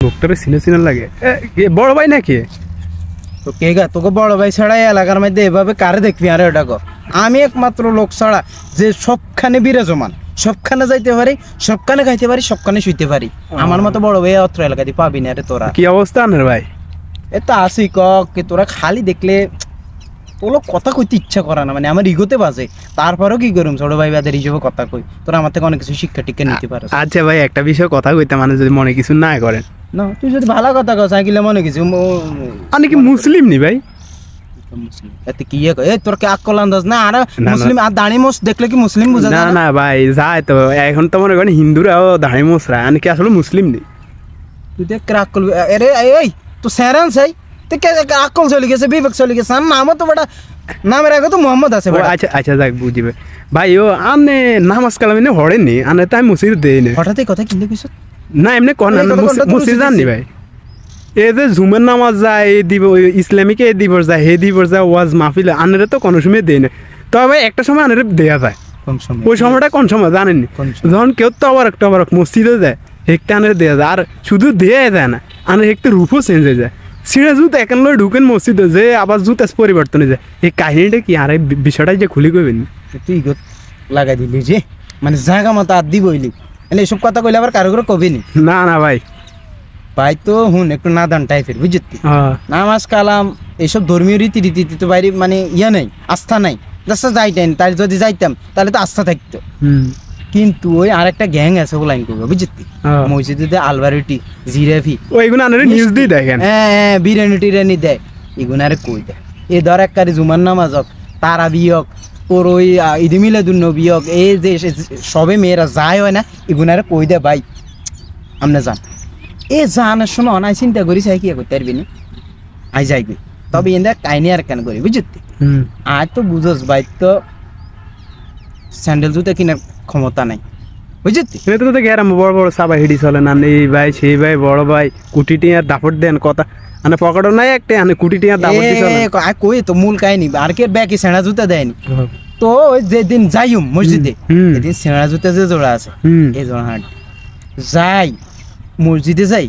লোকটারে চিনে চিনে লাগে বড় ভাই নাকি তো কে গা তোকে বড় ভাই ছাড়া এলাকার মধ্যে এভাবে কারে দেখবি আরে ওটা কর আমি একমাত্র লোক ছাড়া যে সবখানে বিরাজমান সবখানে যাইতে পারি সবখানে খাইতে পারি সবখানে শুইতে পারি আমার মতো বড় ভাই অত্র এলাকাতে পাবি না রে তোরা কি অবস্থা আনের ভাই এ তো আসি কে তোরা খালি দেখলে ওগুলো কথা কইতে ইচ্ছা করে না মানে আমার ইগোতে বাজে তারপরেও কি করুম ছোট ভাই বাদের হিসেবে কথা কই তোরা আমার থেকে অনেক কিছু শিক্ষা টিক্ষা নিতে পারো আচ্ছা ভাই একটা বিষয় কথা কইতে মানে যদি মনে কিছু না করেন না তুই যদি ভালো কথা কস আইলে মনে কিছু আমি কি মুসলিম নি ভাই মুসলিম এতে কি এ তোর কি আকল আন্দাজ না আর মুসলিম আর দাড়ি মোছ দেখলে কি মুসলিম বুঝা না না ভাই যায় তো এখন তো মনে করেন হিন্দুরাও দাড়ি মোছরা আমি কি আসলে মুসলিম নি তুই দেখ আকল আরে এই তো সেরান চাই তুই কে আকল চলে গেছে বিবেক চলে গেছে আর নামও তো বড় নামের আগে তো মোহাম্মদ আছে আচ্ছা আচ্ছা যাক বুঝিবে ভাই ও আনে নামাজ কালাম এনে হড়েননি আনে তাই মসজিদ দেয়নি হঠাৎ কথা কিনতে কইছ না এমনি কোন মসজিদ জাননি ভাই এই যে ঝুমের নামাজ যায় এই দিব ইসলামিক এই দিবস যায় হে দিবস যায় ওয়াজ মাহফিল আনেরে তো কোনো সময় দেয় না তবে ভাই একটা সময় আনেরে দেয়া যায় ওই সময়টা কোন সময় জানেননি যখন কেউ তো আবার একটা মসজিদে যায় হেকটা আনেরে দেয়া যায় আর শুধু দেয়া যায় না আনের হেকটা রূপও চেঞ্জ হয়ে যায় সিঁড়ে জুত এখন লয় ঢুকেন মসজিদে যে আবার জুত পরিবর্তন হয়ে যায় এই কাহিনীটা কি আর এই বিষয়টাই যে খুলি কইবেন তুই লাগাই দিলি যে মানে জায়গা মতো আর দি বইলি মানে এইসব কথা কইলে আবার কারো করে কবি নি না না ভাই ভাই তো হুন একটু নাদান টাইপের বুঝতি নামাজ কালাম এইসব ধর্মীয় রীতি তো বাইরে মানে ইয়া নাই আস্থা নাই জাস্ট যাইতেন তাই যদি যাইতাম তাহলে তো আস্থা থাকতো কিন্তু ওই আরেকটা গ্যাং আছে ওলাইন করবে বুঝতি মসজিদে আলবারিটি জিরাফি ওইগুলো আনারে নিউজ দিয়ে দেখেন হ্যাঁ বিরিয়ানি টিরানি দেয় এগুলো আরে কই দেয় এ ধর এককারি জুমার নামাজ হোক তারা বিয়ক ওর ওই ঈদে মিলাদুন নবী হোক এই যে সবে মেয়েরা যায় হয় না এগুলো আরে কই দেয় ভাই আমরা যান এ জানার সময় অনাই চিন্তা করি চাই কি করতে পারবি না আই যাইবি তবে এদের কাহিনী আর কেন করি বুঝতি আজ তো বুঝোস ভাই তো স্যান্ডেল জুতা কেনার ক্ষমতা নাই বুঝতি এটা তো গ্যারাম বড় বড় সাবা হিডি চলে না এই ভাই সেই ভাই বড় ভাই কুটিটি আর দাপট দেন কথা মানে পকেটও নাই একটা মানে কুটিটি আর দাপট দিয়ে চলে কই তো মূল কাহিনী আর কে ব্যাকে সেনা জুতা দেয়নি তো ওই যেদিন যাইম মসজিদে এদিন সেনা জুতা যে জোড়া আছে এই জোড়া হাট যাই মসজিদে যাই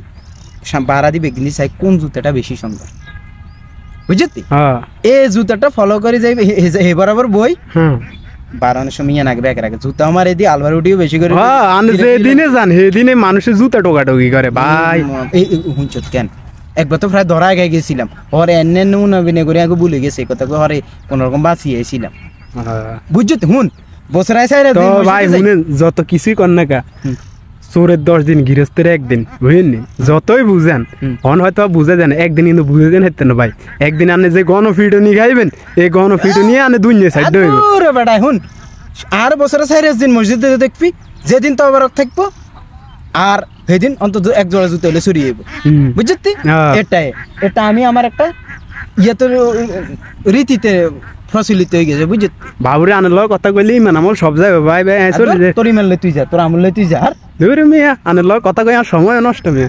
বাড়া দিবে কিন্তু চাই কোন জুতাটা বেশি সুন্দর বুঝতি এই জুতাটা ফলো করে যাইবে হে বরাবর বই বারানোর সময় নাক ব্যাগ রাখে জুতা আমার এদি আলবার উঠিও বেশি করে যেদিনে যান সেদিনে মানুষের জুতা টোকাটোকি করে ভাই হুঁচত কেন একবার তো প্রায় ধরা গায়ে গেছিলাম ওর এনে নবিনে করে আগে ভুলে গেছে কথা হরে কোন রকম বাঁচিয়েছিলাম বুঝছি হুন বছর ভাই যত কিছুই কর না কা চোরের 10 দিন গৃহস্থের একদিন বুঝেননি যতই বুঝেন হন হয়তো বুঝে দেন একদিন কিন্তু বুঝে দেন হেতেন ভাই একদিন আনে যে গণফিটও নিয়ে খাইবেন এই গণফিটও নিয়ে আনে দুনিয়া সাইড হইবে ওরে বেটা হুন আর বছরে 4 দিন মসজিদে দেখবি যেদিন তো আবার থাকবো আর সেদিন অন্তত এক জোড়া জুতো হলে সরিয়ে যাবো বুঝতি এটা আমি আমার একটা ইয়েতে রীতিতে প্রচলিত হয়ে গেছে বুঝলি বাবুরে আনার লগে কথা কইলি মানে আমার সব যাবে ভাই ভাই তোর ইমেল তুই যা তোর আমল তুই যা আর দূর মিয়া আনার লগে কথা কই আর সময় নষ্ট মিয়া